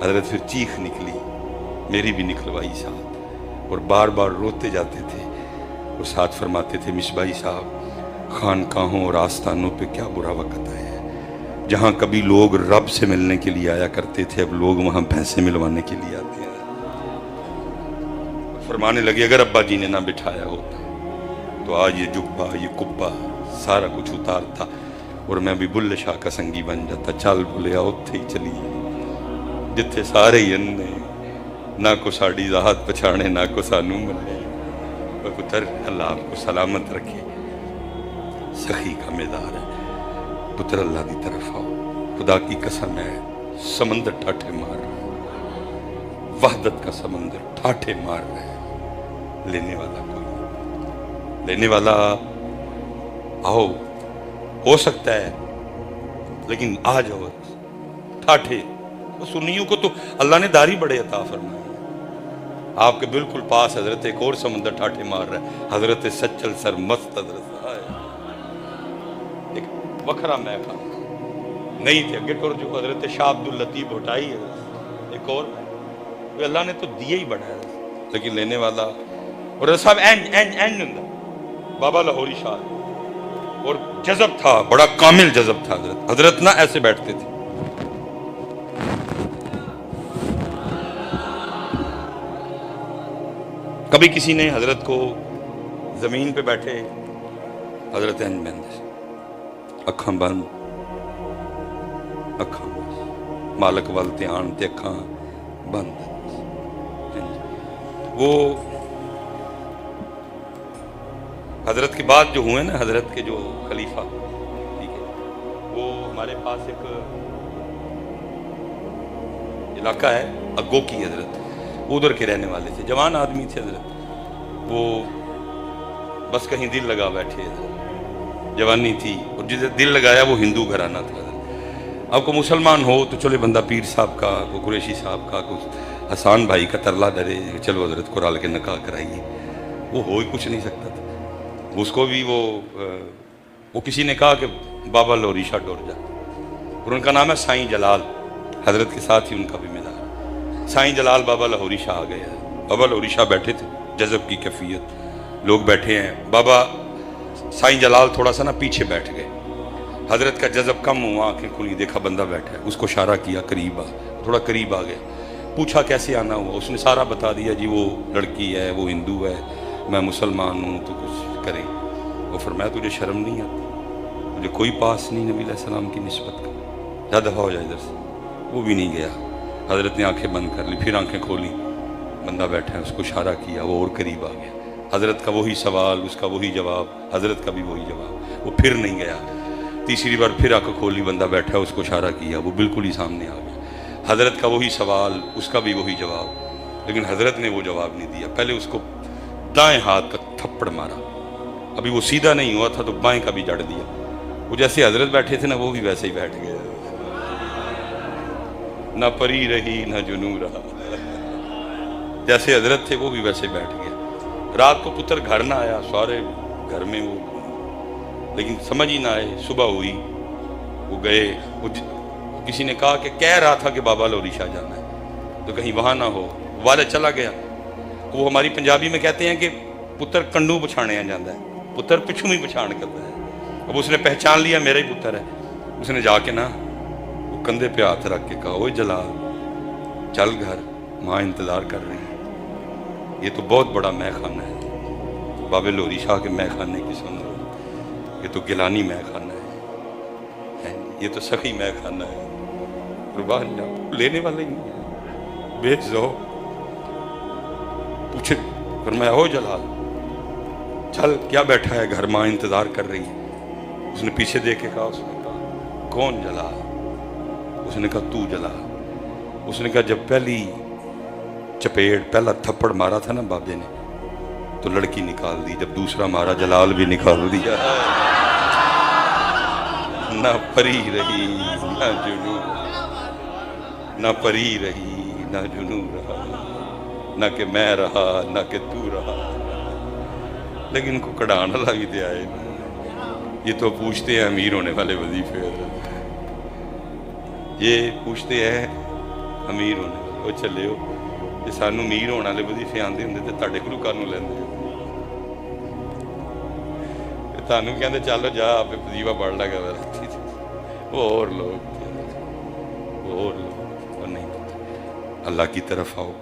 حضرت پھر چیخ نکلی، میری بھی نکلوائی ساتھ، اور بار بار روتے جاتے تھے اور ساتھ فرماتے تھے مصباحی صاحب خانقاہوں اور آستانوں پہ کیا برا وقت آیا ہے، جہاں کبھی لوگ رب سے ملنے کے لیے آیا کرتے تھے اب لوگ وہاں بھینسے ملوانے کے لیے آتے ہیں. فرمانے لگے اگر ابا جی نے نہ بٹھایا ہوتا تو آج یہ جبہ یہ کبہ سارا کچھ اتارتا اور میں بھی بلے شاہ کا سنگی بن جاتا. چل بولیا اتھے ہی چلی جتھے سارے ہی انے، نہ کو ساڑی ذات پچھانے نہ کو سانو ملے. پتر اللہ آپ کو سلامت رکھے، سخی کا مزار ہے. پتر اللہ دی طرف آؤ، خدا کی قسم ہے سمندر ٹھاٹھے مار رہا ہے، وحدت کا سمندر ٹھاٹھے مار رہا ہے. لینے والا کوئی نہیں، لینے والا آؤ ہو سکتا ہے لیکن آ جاؤ. ٹھاٹھے سنیوں کو تو اللہ نے داڑھی بڑے عطا فرمائے. آپ کے بالکل پاس حضرت ایک اور سمندر ٹھاٹھے مار رہا ہے، حضرت سچل سر مست حضرت ایک وکھرا محفل نہیں تھے اگے ٹور جو حضرت شاہ عبد اللطیف بھٹائی ہے ایک اور وہ اللہ نے تو دیا ہی بڑا ہے. لیکن لینے والا اور صاحب این بابا لاہوری شاہ اور جذب تھا، بڑا کامل جذب تھا. حضرت نہ ایسے بیٹھتے تھے. کبھی کسی نے حضرت کو زمین پہ بیٹھے حضرت اکھاں بند اکھاں مالک وال دھیان تے اکھاں بند. وہ حضرت کے بعد جو ہوئے نا حضرت کے جو خلیفہ ٹھیک ہے وہ ہمارے پاس ایک علاقہ ہے اگو کی حضرت، ادھر کے رہنے والے تھے، جوان آدمی تھے حضرت. وہ بس کہیں دل لگا بیٹھے، جوانی تھی اور جسے دل لگایا وہ ہندو گھرانہ تھا۔ آپ کو مسلمان ہو تو چلے بندہ پیر صاحب کا، کوئی قریشی صاحب کا، کوئی حسان بھائی کا ترلا ڈرے چلو حضرت کو رال کے نکاح کرائیے، وہ ہو ہی کچھ نہیں سکتا تھا۔ اس کو بھی وہ کسی نے کہا کہ بابا لوری شاہ ڈور جا، اور ان کا نام ہے سائیں جلال، حضرت کے ساتھ ہی ان کا بھی ملا۔ سائیں جلال بابا لاہوری شاہ آ گئے، بابا لاہوری شاہ بیٹھے تھے، جذب کی کیفیت، لوگ بیٹھے ہیں، بابا سائیں جلال تھوڑا سا نا پیچھے بیٹھ گئے، حضرت کا جذب کم ہوا، آنکھیں کھلی، دیکھا بندہ بیٹھا ہے، اس کو اشارہ کیا قریب آ، تھوڑا قریب آ گیا، پوچھا کیسے آنا ہوا، اس نے سارا بتا دیا، جی وہ لڑکی ہے، وہ ہندو ہے، میں مسلمان ہوں، تو کچھ کریں۔ وہ فرمایا تجھے شرم نہیں آتی، مجھے کوئی پاس نہیں نبی علیہ السلام کی نسبت کا، جا دفعہ ہو جائے ادھر سے۔ وہ بھی نہیں گیا، حضرت نے آنکھیں بند کر لی، پھر آنکھیں کھولی، بندہ بیٹھا ہے، اس کو اشارہ کیا، وہ اور قریب آ گیا، حضرت کا وہی سوال، اس کا وہی جواب، حضرت کا بھی وہی جواب، وہ پھر نہیں گیا، تیسری بار پھر آنکھ کھولی، بندہ بیٹھا ہے، اس کو اشارہ کیا، وہ بالکل ہی سامنے آ گیا، حضرت کا وہی سوال، اس کا بھی وہی جواب، لیکن حضرت نے وہ جواب نہیں دیا، پہلے اس کو دائیں ہاتھ کا تھپڑ مارا، ابھی وہ سیدھا نہیں ہوا تھا تو بائیں کا بھی جڑ دیا، وہ جیسے حضرت بیٹھے تھے نا وہ بھی ویسے ہی بیٹھ گئے، نہ پری رہی نہ جنوں رہا، جیسے حضرت تھے وہ بھی ویسے بیٹھ گئے۔ رات کو پتر گھر نہ آیا، سارے گھر میں وہ، لیکن سمجھ ہی نہ آئے، صبح ہوئی، وہ گئے، کسی نے کہا کہ کہہ رہا تھا کہ بابا لوری شاہ جانا ہے تو کہیں وہاں نہ ہو، والد چلا گیا۔ وہ ہماری پنجابی میں کہتے ہیں کہ پتر کنڈو پچھانے آ جاتا ہے، پتر پچھوں ہی پچھان کرتا ہے۔ اب اس نے پہچان لیا میرا ہی پتر ہے، اس نے جا کے نا وہ کندھے پہ ہاتھ رکھ کے کہا، اوے جلال چل گھر، ماں انتظار کر رہی ہیں، یہ تو بہت بڑا مے خانہ ہے، بابے لوری شاہ کے مے خانے کی سن رہو، یہ تو گیلانی مے خانہ ہے، یہ تو سخی مے خانہ ہے، قربان جاؤ، لینے والے ہی نہیں ہے، بے ذوق پوچھے، فرمایا ہو جلال چل، کیا بیٹھا ہے گھر، ماں انتظار کر رہی ہے۔ اس نے پیچھے دیکھ کے کہا، اس نے کہا کون جلال؟ اس نے کہا تو جلال۔ اس نے کہا جب پہلی چپیڑ، پہلا تھپڑ مارا تھا نا بابے نے تو لڑکی نکال دی، جب دوسرا مارا جلال بھی نکال دیا، نہ پری رہی نہ جنوں، نہ پری رہی نہ جنوں رہا، نہ کہ میں رہا نہ کہ تو رہا، لیکن ان کو کڑان اللہ بھی دیا ہے، یہ تو پوچھتے ہیں امیر ہونے والے وظیفے، یہ پوچھتے ہیں امیر ہونے والے، وہ چلے ہو کہ سانو امیر ہونے والے وظیفے آندے ہوں تو تاڑے کو کانوں لیندے تانوں کہندے چلو جا آپ وظیفہ پڑھ لگا، وہ اور لوگ وہ نہیں پتہ، اللہ کی طرف آؤ،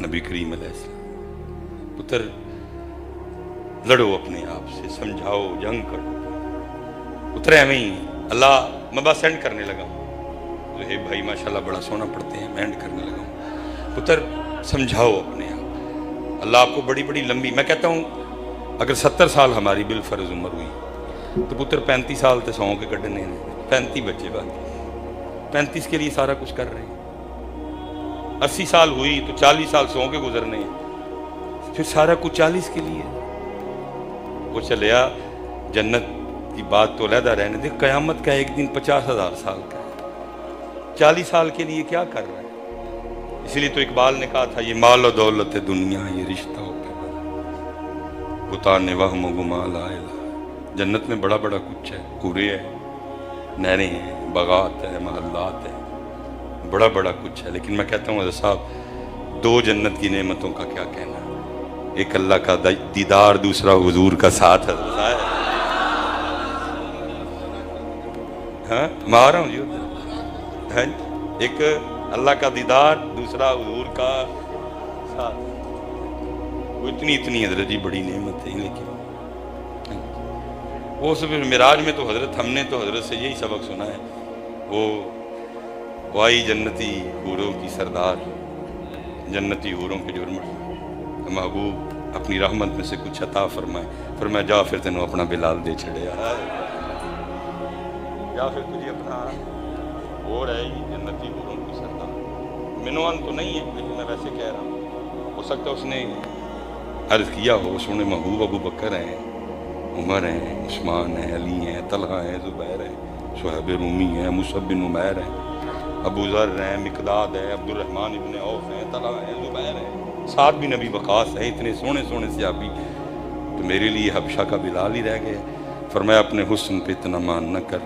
نبی کریم علیہ السلام، پتر لڑو اپنے آپ سے، سمجھاؤ، جنگ کرو، پتر ایویں ہی اللہ، میں بس سینڈ کرنے لگا ہوں، جو ہے بھائی ماشاءاللہ بڑا سونا پڑھتے ہیں، میں اینڈ کرنے لگا ہوں، پتر سمجھاؤ اپنے آپ، اللہ آپ کو بڑی بڑی لمبی، میں کہتا ہوں اگر 70 سال ہماری بالفرض عمر ہوئی تو پتر 35 سال تے سو کے کٹنے ہیں، 35 بچے باقی، 35 کے لیے سارا کچھ کر رہے ہیں، 80 سال ہوئی تو 40 سال سو کے گزرنے ہیں، پھر سارا کچھ 40 کے لیے۔ وہ چلیا جنت کی بات تو علیحدہ رہنے دے، قیامت کا ایک دن 50,000 سال کا ہے، 40 سال کے لیے کیا کر رہا ہے؟ اسی لیے تو اقبال نے کہا تھا، یہ مال و دولت دنیا، یہ رشتہ ہو بتانے وہم و گما لا الہ، جنت میں بڑا بڑا کچھ ہے، کورے ہیں، نہریں ہیں، باغات ہیں، محلات ہیں، بڑا بڑا کچھ ہے، لیکن میں کہتا ہوں حضرت صاحب، دو جنت کی نعمتوں کا کیا کہنا، ایک اللہ کا دیدار، دوسرا حضور کا ساتھ، حضرت صاحب، ہاں میں آ رہا ہوں جی، ایک اللہ کا دیدار، دوسرا حضور کا ساتھ، وہ اتنی حضرت جی بڑی نعمت ہے، لیکن وہ سب معراج میں تو حضرت، ہم نے تو حضرت سے یہی سبق سنا ہے، وہ آئی جنتی حوروں کی سردار، جنتی حوروں کے جرمٹ، محبوب اپنی رحمت میں سے کچھ عطا فرمائے، فرمایا جا پھر تینوں اپنا بلال دے چھڑے، جا پھر تجھے اپنا وہ رہے گی جنتی حوروں کی سردار، منوان تو نہیں ہے لیکن میں ویسے کہہ رہا ہوں، ہو سکتا ہے اس نے عرض کیا ہو سونے محبوب ابو بکر ہیں، عمر ہیں، عثمان ہیں، علی ہیں، طلحہ ہیں، زبیر ہیں، صہیب رومی ہیں، مصعب بن عمیر ہیں، ابو ذر ہیں، مقداد ہیں، عبد الرحمن ابن عوف ہیں، طلحہ ہیں، زبیر ہیں، سعد بن ابی وقاص ہیں، اتنے سونے سونے صحابی، تو میرے لیے حبشہ کا بلال ہی رہ گئے۔ فرمایا اپنے حسن پہ اتنا مان نہ کر،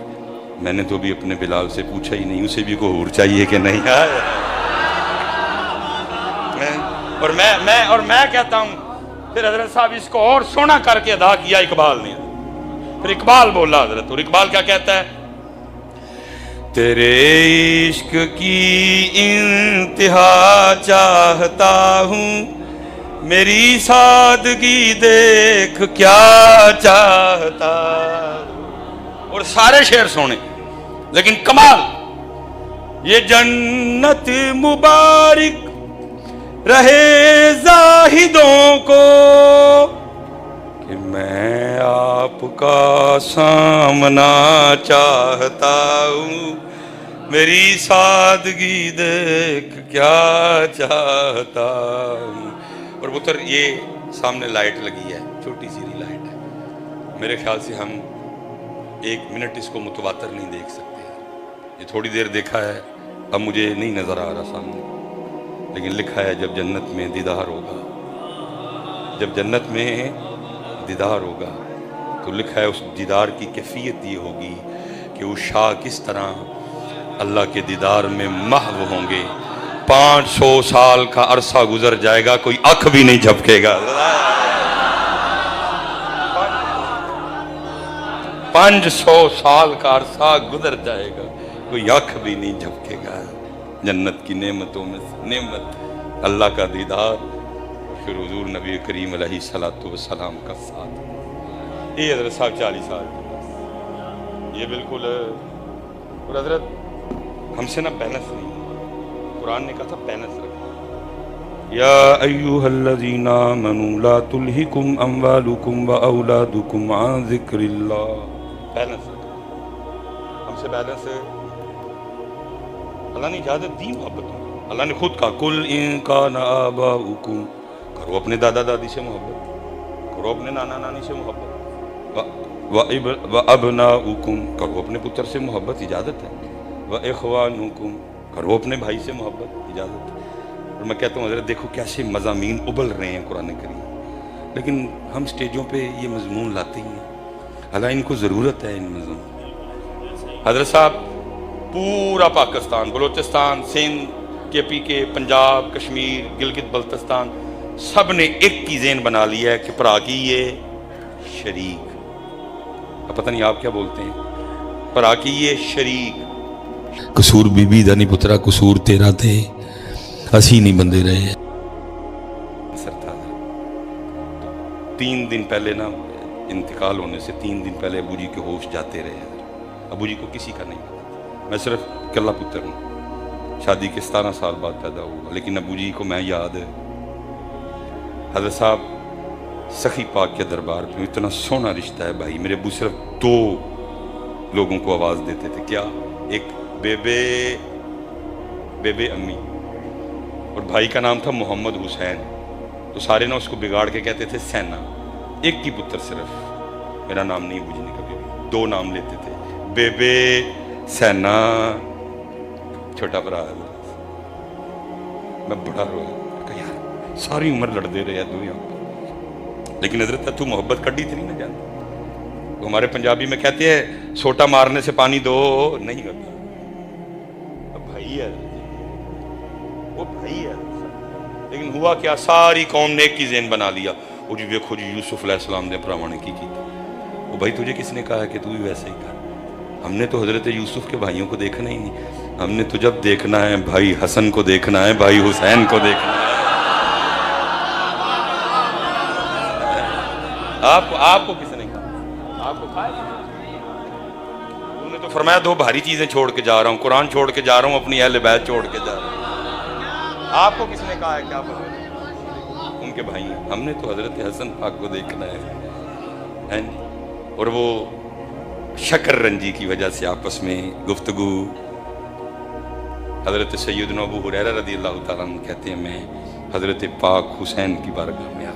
میں نے تو بھی اپنے بلال سے پوچھا ہی نہیں، اسے بھی کوئی حور چاہیے کہ نہیں ہے۔ اور میں کہتا ہوں پھر حضرت صاحب اس کو اور سونا کر کے ادا کیا اقبال نے، پھر اقبال بولا حضرت، اور اقبال کیا کہتا ہے؟ تیرے عشق کی انتہا چاہتا ہوں، میری سادگی دیکھ کیا چاہتا ہوں، اور سارے شعر سونے، لیکن کمال یہ جنت مبارک رہے زاہدوں کو کہ میں آپ کا سامنا چاہتا ہوں، میری سادگی دیکھ کیا چاہتا ہوں۔ اور پتر یہ سامنے لائٹ لگی ہے، چھوٹی سی لائٹ ہے، میرے خیال سے ہم 1 منٹ اس کو متواتر نہیں دیکھ سکتے، یہ تھوڑی دیر دیکھا ہے، اب مجھے نہیں نظر آ رہا سامنے، لیکن لکھا ہے جب جنت میں دیدار ہوگا، جب جنت میں دیدار ہوگا تو لکھا ہے اس دیدار کی کیفیت یہ ہوگی کہ وہ شاہ کس طرح اللہ کے دیدار میں محو ہوں گے، 500 سال کا عرصہ گزر جائے گا، کوئی آنکھ بھی نہیں جھپکے گا، 500 سال کا عرصہ گزر جائے گا، کوئی آنکھ بھی نہیں جھپکے گا۔ جنت کی نعمتوں میں نعمت اللہ کا دیدار، پھر حضور نبی کریم علیہ السلام کا ساتھ۔ یہ حضرت صاحب 40 سال کی، یہ بالکل، اور حضرت ہم سے نہ بیلنس نہیں، قرآن نے کہا تھا بیلنس رکھنا، یا ایوہ الذین آمنوا لا تلہکم اموالکم واولادکم عن ذکر اللہ، بیلنس رکھنا، ہم سے بیلنس، اللہ نے اجازت دی محبت، اللہ نے خود کہا کل ان کان آباؤکم، کرو اپنے دادا دادی سے محبت، کرو اپنے نانا نانی سے محبت، وابناؤکم، کرو اپنے پتر سے محبت، اجازت ہے، واخوانکم، کرو اپنے بھائی سے محبت، اجازت ہے۔ اور میں کہتا ہوں حضرت دیکھو کیسے مضامین ابل رہے ہیں قرآن کریم، لیکن ہم سٹیجوں پہ یہ مضمون لاتے ہی ہیں، اللہ ان کو ضرورت ہے ان مضمون۔ حضرت صاحب پورا پاکستان، بلوچستان، سندھ، کے پنجاب، کشمیر، گلگت بلتستان، سب نے ایک کی ذہن بنا لیا ہے کہ پرا کی یہ شریک، اب پتہ نہیں آپ کیا بولتے ہیں، پرا کی یہ شریک، قصور بی بی دا نہیں پترا، قصور تیرا تھے، اسی نہیں بندے رہے۔ سر تھا 3 دن پہلے نا انتقال ہونے سے 3 دن پہلے ابو جی کے ہوش جاتے رہے، ابو جی کو کسی کا نہیں پتا، میں صرف کلا پتر ہوں، شادی کے 17 سال بعد پیدا ہوا، لیکن ابو جی کو میں یاد ہے، حضرت صاحب سخی پاک کے دربار میں اتنا سونا رشتہ ہے بھائی، میرے ابو صرف 2 لوگوں کو آواز دیتے تھے، کیا؟ ایک بے امی، اور بھائی کا نام تھا محمد حسین، تو سارے نا اس کو بگاڑ کے کہتے تھے سینا، ایک کی پتر صرف، میرا نام نہیں بوجھنے کبھی بھی، 2 نام لیتے تھے، بے سینا، چھوٹا برا ہے، میں بڑا رویا کہ یار ساری عمر لڑتے رہے دنیا پر، لیکن حضرت تو محبت کڈی تھی نہیں نہ جانتا، تو ہمارے پنجابی میں کہتے ہیں سوٹا مارنے سے پانی دو نہیں ہوتا، بھائی ہے وہ بھائی ہے، لیکن ہوا کیا، ساری قوم نے ایک کی ذہن بنا لیا، وہ جی دیکھو جی یوسف علیہ السلام نے پراواں نے کی تھا، وہ بھائی تجھے کس نے کہا کہ تو بھی ویسے ہی کر، ہم نے تو حضرت یوسف کے بھائیوں کو دیکھنا ہی نہیں، ہم نے تو جب دیکھنا ہے بھائی حسن کو دیکھنا ہے، بھائی حسین کو دیکھنا ہے۔ آپ کو کس نے کہا؟ آپ کو کھائے؟ انہوں نے تو فرمایا 2 بھاری چیزیں چھوڑ کے جا رہا ہوں، قرآن چھوڑ کے جا رہا ہوں، اپنی اہل بیت چھوڑ کے جا رہا ہوں۔ آپ کو کس نے کہا ہے کیا پتہ؟ ان کے بھائی ہیں، ہم نے تو حضرت حسن پاک کو دیکھنا ہے، اور وہ شکر رنجی کی وجہ سے آپس میں گفتگو، حضرت سیدنا ابو ہریرہ رضی اللہ تعالیٰ عنہ کہتے ہیں میں حضرت پاک حسین کی بارگاہ میں آیا،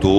2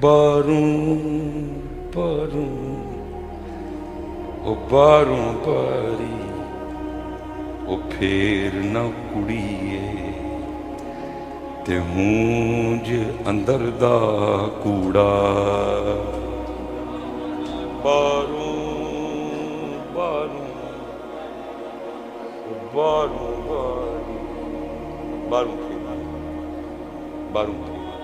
ਬਾਰੋਂ ਬਾਰੋਂ ਉਹ ਬਾਰੋਂ ਬਾਰੀ ਉਹ ਫੇਰ ਨਾ ਕੁੜੀਏ ਤੇ ਹੂੰਜ ਅੰਦਰ ਦਾ ਕੂੜਾ ਬਾਰੋਂ ਬਾਰੋਂ ਉਹ ਬਾਰੋਂ ਬਾਰੀ ਬਾਰੋਂ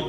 1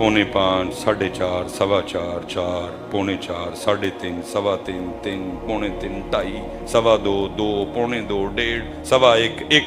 4:45, 4:30, 4:15, 4, 4:45, 3:30, 3:15, 3, 3:45, 2:30, 2:15, 2, 2:45, 1:30, 1:15, 1।